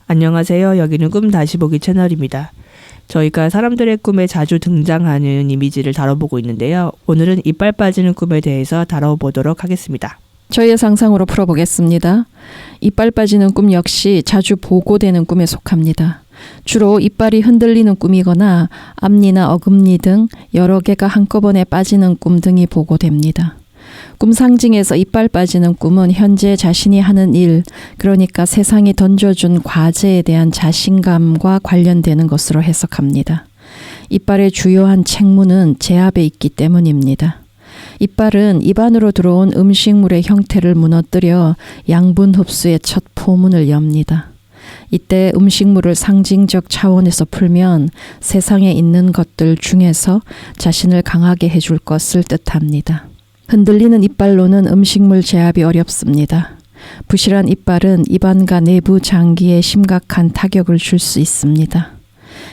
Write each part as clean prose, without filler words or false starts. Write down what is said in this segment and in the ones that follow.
안녕하세요. 여기는 꿈 다시 보기 채널입니다. 저희가 사람들의 꿈에 자주 등장하는 이미지를 다뤄보고 있는데요. 오늘은 이빨 빠지는 꿈에 대해서 다뤄보도록 하겠습니다. 저희의 상상으로 풀어보겠습니다. 이빨 빠지는 꿈 역시 자주 보고되는 꿈에 속합니다. 주로 이빨이 흔들리는 꿈이거나 앞니나 어금니 등 여러 개가 한꺼번에 빠지는 꿈 등이 보고됩니다. 꿈 상징에서 이빨 빠지는 꿈은 현재 자신이 하는 일, 그러니까 세상이 던져준 과제에 대한 자신감과 관련되는 것으로 해석합니다. 이빨의 주요한 책무는 제압에 있기 때문입니다. 이빨은 입안으로 들어온 음식물의 형태를 무너뜨려 양분 흡수의 첫 포문을 엽니다. 이때 음식물을 상징적 차원에서 풀면 세상에 있는 것들 중에서 자신을 강하게 해줄 것을 뜻합니다. 흔들리는 이빨로는 음식물 제압이 어렵습니다. 부실한 이빨은 입안과 내부 장기에 심각한 타격을 줄 수 있습니다.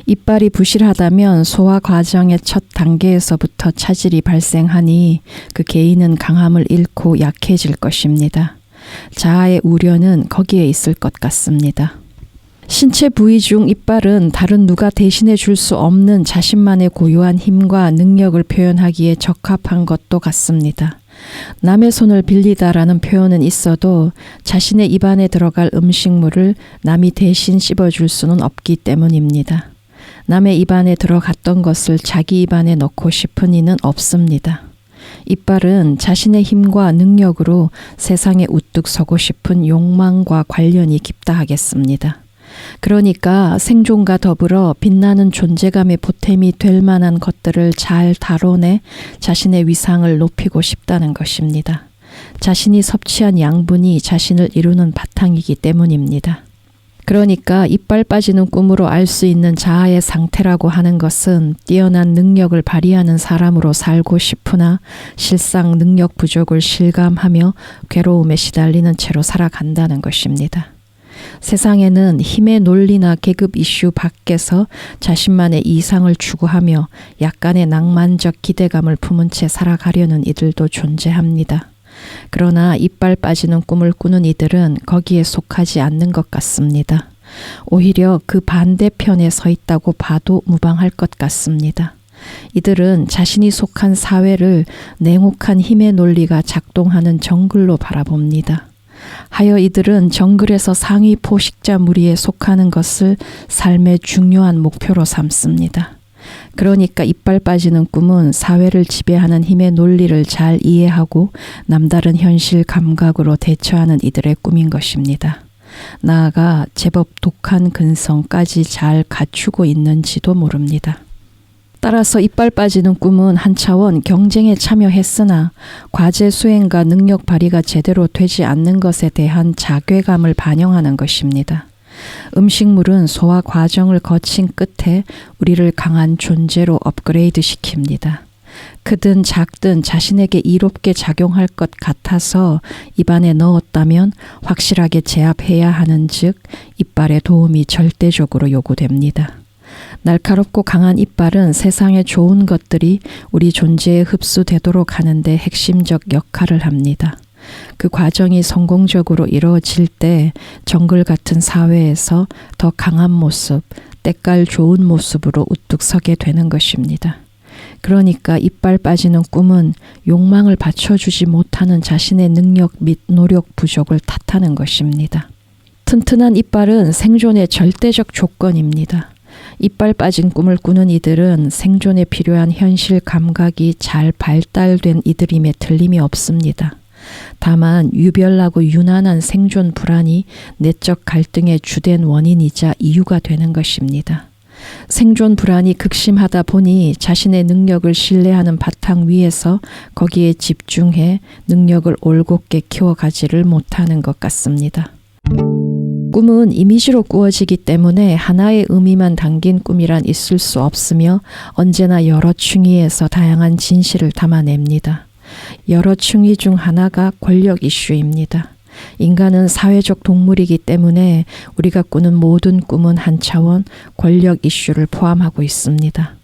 이빨이 부실하다면 소화 과정의 첫 단계에서부터 차질이 발생하니 그 개인은 강함을 잃고 약해질 것입니다. 자아의 우려는 거기에 있을 것 같습니다. 신체 부위 중 이빨은 다른 누가 대신해 줄 수 없는 자신만의 고유한 힘과 능력을 표현하기에 적합한 것도 같습니다. 남의 손을 빌리다라는 표현은 있어도 자신의 입안에 들어갈 음식물을 남이 대신 씹어줄 수는 없기 때문입니다. 남의 입안에 들어갔던 것을 자기 입안에 넣고 싶은 이는 없습니다. 이빨은 자신의 힘과 능력으로 세상에 우뚝 서고 싶은 욕망과 관련이 깊다 하겠습니다. 그러니까 생존과 더불어 빛나는 존재감의 보탬이 될 만한 것들을 잘 다뤄내 자신의 위상을 높이고 싶다는 것입니다. 자신이 섭취한 양분이 자신을 이루는 바탕이기 때문입니다. 그러니까 이빨 빠지는 꿈으로 알 수 있는 자아의 상태라고 하는 것은 뛰어난 능력을 발휘하는 사람으로 살고 싶으나 실상 능력 부족을 실감하며 괴로움에 시달리는 채로 살아간다는 것입니다. 세상에는 힘의 논리나 계급 이슈 밖에서 자신만의 이상을 추구하며 약간의 낭만적 기대감을 품은 채 살아가려는 이들도 존재합니다. 그러나 이빨 빠지는 꿈을 꾸는 이들은 거기에 속하지 않는 것 같습니다. 오히려 그 반대편에 서 있다고 봐도 무방할 것 같습니다. 이들은 자신이 속한 사회를 냉혹한 힘의 논리가 작동하는 정글로 바라봅니다. 하여 이들은 정글에서 상위 포식자 무리에 속하는 것을 삶의 중요한 목표로 삼습니다. 그러니까 이빨 빠지는 꿈은 사회를 지배하는 힘의 논리를 잘 이해하고 남다른 현실 감각으로 대처하는 이들의 꿈인 것입니다. 나아가 제법 독한 근성까지 잘 갖추고 있는지도 모릅니다. 따라서 이빨 빠지는 꿈은 한 차원 경쟁에 참여했으나 과제 수행과 능력 발휘가 제대로 되지 않는 것에 대한 자괴감을 반영하는 것입니다. 음식물은 소화 과정을 거친 끝에 우리를 강한 존재로 업그레이드 시킵니다. 크든 작든 자신에게 이롭게 작용할 것 같아서 입안에 넣었다면 확실하게 제압해야 하는 즉 이빨의 도움이 절대적으로 요구됩니다. 날카롭고 강한 이빨은 세상의 좋은 것들이 우리 존재에 흡수되도록 하는데 핵심적 역할을 합니다. 그 과정이 성공적으로 이루어질 때 정글 같은 사회에서 더 강한 모습, 때깔 좋은 모습으로 우뚝 서게 되는 것입니다. 그러니까 이빨 빠지는 꿈은 욕망을 받쳐주지 못하는 자신의 능력 및 노력 부족을 탓하는 것입니다. 튼튼한 이빨은 생존의 절대적 조건입니다. 이빨 빠진 꿈을 꾸는 이들은 생존에 필요한 현실 감각이 잘 발달된 이들임에 틀림이 없습니다. 다만 유별나고 유난한 생존 불안이 내적 갈등의 주된 원인이자 이유가 되는 것입니다. 생존 불안이 극심하다 보니 자신의 능력을 신뢰하는 바탕 위에서 거기에 집중해 능력을 올곧게 키워가지를 못하는 것 같습니다. 꿈은 이미지로 꾸어지기 때문에 하나의 의미만 담긴 꿈이란 있을 수 없으며 언제나 여러 층위에서 다양한 진실을 담아냅니다. 여러 층위 중 하나가 권력 이슈입니다. 인간은 사회적 동물이기 때문에 우리가 꾸는 모든 꿈은 한 차원 권력 이슈를 포함하고 있습니다.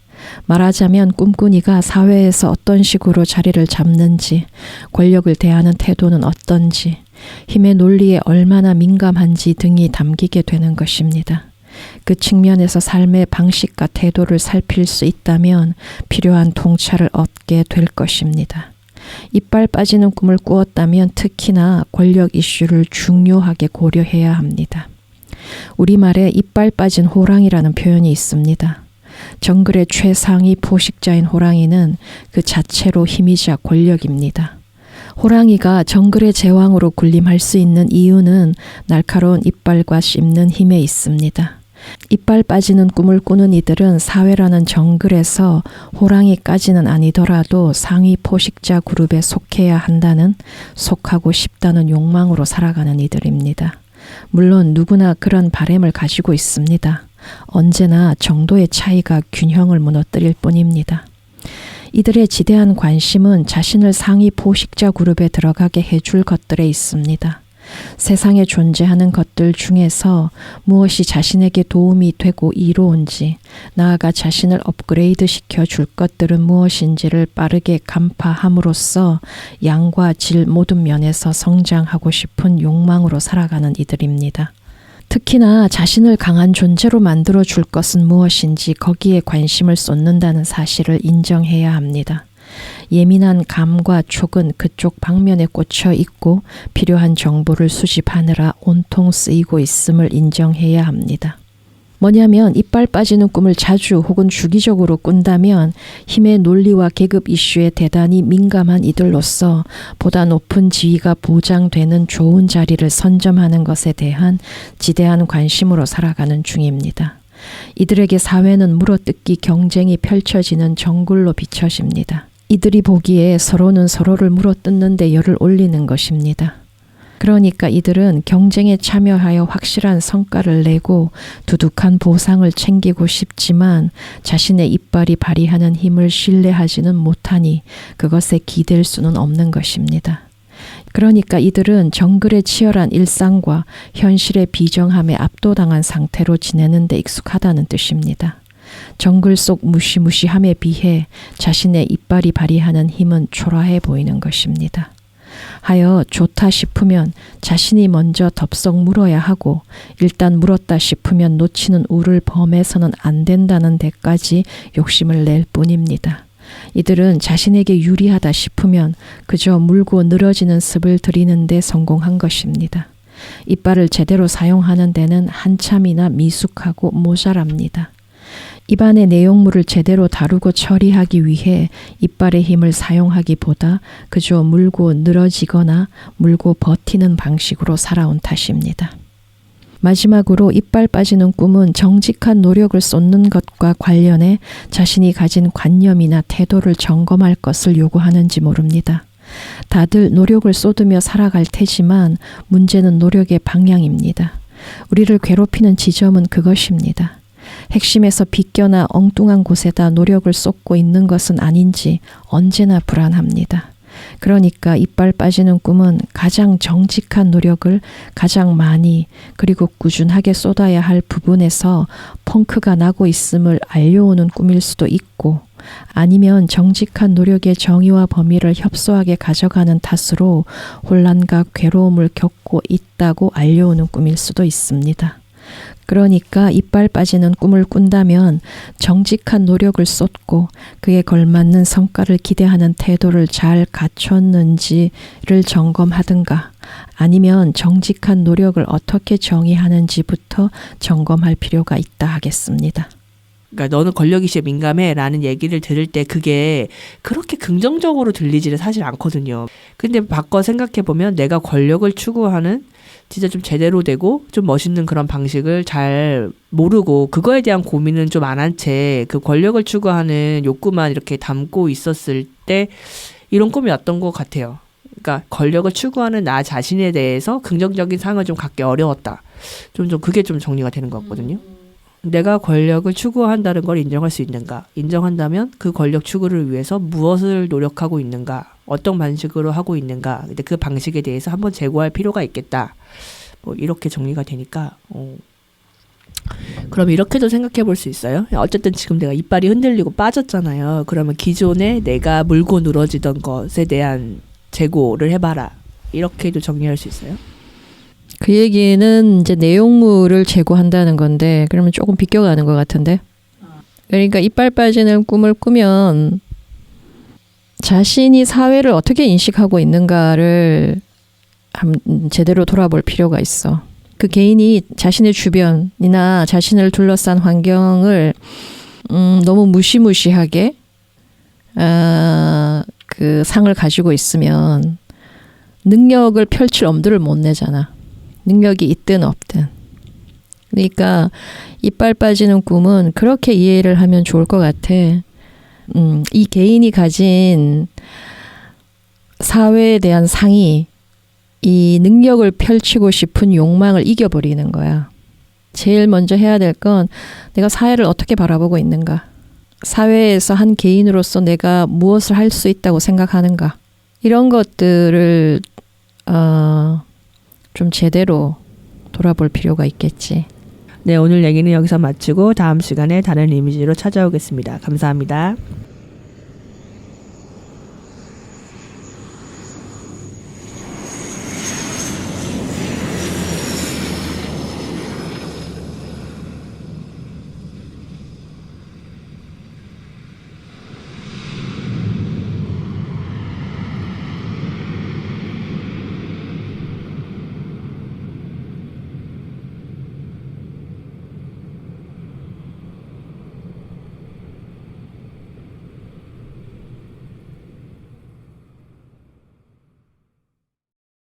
말하자면 꿈꾸니가 사회에서 어떤 식으로 자리를 잡는지, 권력을 대하는 태도는 어떤지, 힘의 논리에 얼마나 민감한지 등이 담기게 되는 것입니다. 그 측면에서 삶의 방식과 태도를 살필 수 있다면 필요한 통찰을 얻게 될 것입니다. 이빨 빠지는 꿈을 꾸었다면 특히나 권력 이슈를 중요하게 고려해야 합니다. 우리말에 이빨 빠진 호랑이라는 표현이 있습니다. 정글의 최상위 포식자인 호랑이는 그 자체로 힘이자 권력입니다. 호랑이가 정글의 제왕으로 군림할 수 있는 이유는 날카로운 이빨과 씹는 힘에 있습니다. 이빨 빠지는 꿈을 꾸는 이들은 사회라는 정글에서 호랑이까지는 아니더라도 상위 포식자 그룹에 속해야 한다는, 속하고 싶다는 욕망으로 살아가는 이들입니다. 물론 누구나 그런 바램을 가지고 있습니다. 언제나 정도의 차이가 균형을 무너뜨릴 뿐입니다. 이들의 지대한 관심은 자신을 상위 포식자 그룹에 들어가게 해줄 것들에 있습니다. 세상에 존재하는 것들 중에서 무엇이 자신에게 도움이 되고 이로운지, 나아가 자신을 업그레이드 시켜줄 것들은 무엇인지를 빠르게 간파함으로써 양과 질 모든 면에서 성장하고 싶은 욕망으로 살아가는 이들입니다. 특히나 자신을 강한 존재로 만들어줄 것은 무엇인지 거기에 관심을 쏟는다는 사실을 인정해야 합니다. 예민한 감과 촉은 그쪽 방면에 꽂혀 있고 필요한 정보를 수집하느라 온통 쓰이고 있음을 인정해야 합니다. 뭐냐면 이빨 빠지는 꿈을 자주 혹은 주기적으로 꾼다면 힘의 논리와 계급 이슈에 대단히 민감한 이들로서 보다 높은 지위가 보장되는 좋은 자리를 선점하는 것에 대한 지대한 관심으로 살아가는 중입니다. 이들에게 사회는 물어뜯기 경쟁이 펼쳐지는 정글로 비춰집니다. 이들이 보기에 서로는 서로를 물어뜯는 데 열을 올리는 것입니다. 그러니까 이들은 경쟁에 참여하여 확실한 성과를 내고 두둑한 보상을 챙기고 싶지만 자신의 이빨이 발휘하는 힘을 신뢰하지는 못하니 그것에 기댈 수는 없는 것입니다. 그러니까 이들은 정글의 치열한 일상과 현실의 비정함에 압도당한 상태로 지내는 데 익숙하다는 뜻입니다. 정글 속 무시무시함에 비해 자신의 이빨이 발휘하는 힘은 초라해 보이는 것입니다. 하여 좋다 싶으면 자신이 먼저 덥석 물어야 하고 일단 물었다 싶으면 놓치는 우를 범해서는 안 된다는 데까지 욕심을 낼 뿐입니다. 이들은 자신에게 유리하다 싶으면 그저 물고 늘어지는 습을 들이는 데 성공한 것입니다. 이빨을 제대로 사용하는 데는 한참이나 미숙하고 모자랍니다. 입안의 내용물을 제대로 다루고 처리하기 위해 이빨의 힘을 사용하기보다 그저 물고 늘어지거나 물고 버티는 방식으로 살아온 탓입니다. 마지막으로 이빨 빠지는 꿈은 정직한 노력을 쏟는 것과 관련해 자신이 가진 관념이나 태도를 점검할 것을 요구하는지 모릅니다. 다들 노력을 쏟으며 살아갈 테지만 문제는 노력의 방향입니다. 우리를 괴롭히는 지점은 그것입니다. 핵심에서 비껴나 엉뚱한 곳에다 노력을 쏟고 있는 것은 아닌지 언제나 불안합니다. 그러니까 이빨 빠지는 꿈은 가장 정직한 노력을 가장 많이 그리고 꾸준하게 쏟아야 할 부분에서 펑크가 나고 있음을 알려오는 꿈일 수도 있고, 아니면 정직한 노력의 정의와 범위를 협소하게 가져가는 탓으로 혼란과 괴로움을 겪고 있다고 알려오는 꿈일 수도 있습니다. 그러니까 이빨 빠지는 꿈을 꾼다면 정직한 노력을 쏟고 그에 걸맞는 성과를 기대하는 태도를 잘 갖췄는지를 점검하든가, 아니면 정직한 노력을 어떻게 정의하는지부터 점검할 필요가 있다 하겠습니다. 그러니까 너는 권력 이슈에 민감해 라는 얘기를 들을 때 그게 그렇게 긍정적으로 들리지는 사실 않거든요. 근데 바꿔 생각해보면 내가 권력을 추구하는 진짜 좀 제대로 되고 좀 멋있는 그런 방식을 잘 모르고 그거에 대한 고민은 좀 안 한 채 그 권력을 추구하는 욕구만 이렇게 담고 있었을 때 이런 꿈이 왔던 것 같아요. 그러니까 권력을 추구하는 나 자신에 대해서 긍정적인 상을 좀 갖기 어려웠다. 좀 그게 좀 정리가 되는 것 같거든요. 내가 권력을 추구한다는 걸 인정할 수 있는가? 인정한다면 그 권력 추구를 위해서 무엇을 노력하고 있는가? 어떤 방식으로 하고 있는가? 근데 그 방식에 대해서 한번 재고할 필요가 있겠다. 뭐 이렇게 정리가 되니까 그럼 이렇게도 생각해 볼 수 있어요. 어쨌든 지금 내가 이빨이 흔들리고 빠졌잖아요. 그러면 기존에 내가 물고 늘어지던 것에 대한 재고를 해봐라. 이렇게도 정리할 수 있어요? 그 얘기는 이제 내용물을 제고한다는 건데 그러면 조금 비껴가는 것 같은데. 그러니까 이빨 빠지는 꿈을 꾸면 자신이 사회를 어떻게 인식하고 있는가를 제대로 돌아볼 필요가 있어. 그 개인이 자신의 주변이나 자신을 둘러싼 환경을 너무 무시무시하게 그 상을 가지고 있으면 능력을 펼칠 엄두를 못 내잖아. 능력이 있든 없든. 그러니까 이빨 빠지는 꿈은 그렇게 이해를 하면 좋을 것 같아. 이 개인이 가진 사회에 대한 상이 이 능력을 펼치고 싶은 욕망을 이겨버리는 거야. 제일 먼저 해야 될 건 내가 사회를 어떻게 바라보고 있는가. 사회에서 한 개인으로서 내가 무엇을 할 수 있다고 생각하는가. 이런 것들을 좀 제대로 돌아볼 필요가 있겠지. 네, 오늘 얘기는 여기서 마치고 다음 시간에 다른 이미지로 찾아오겠습니다. 감사합니다.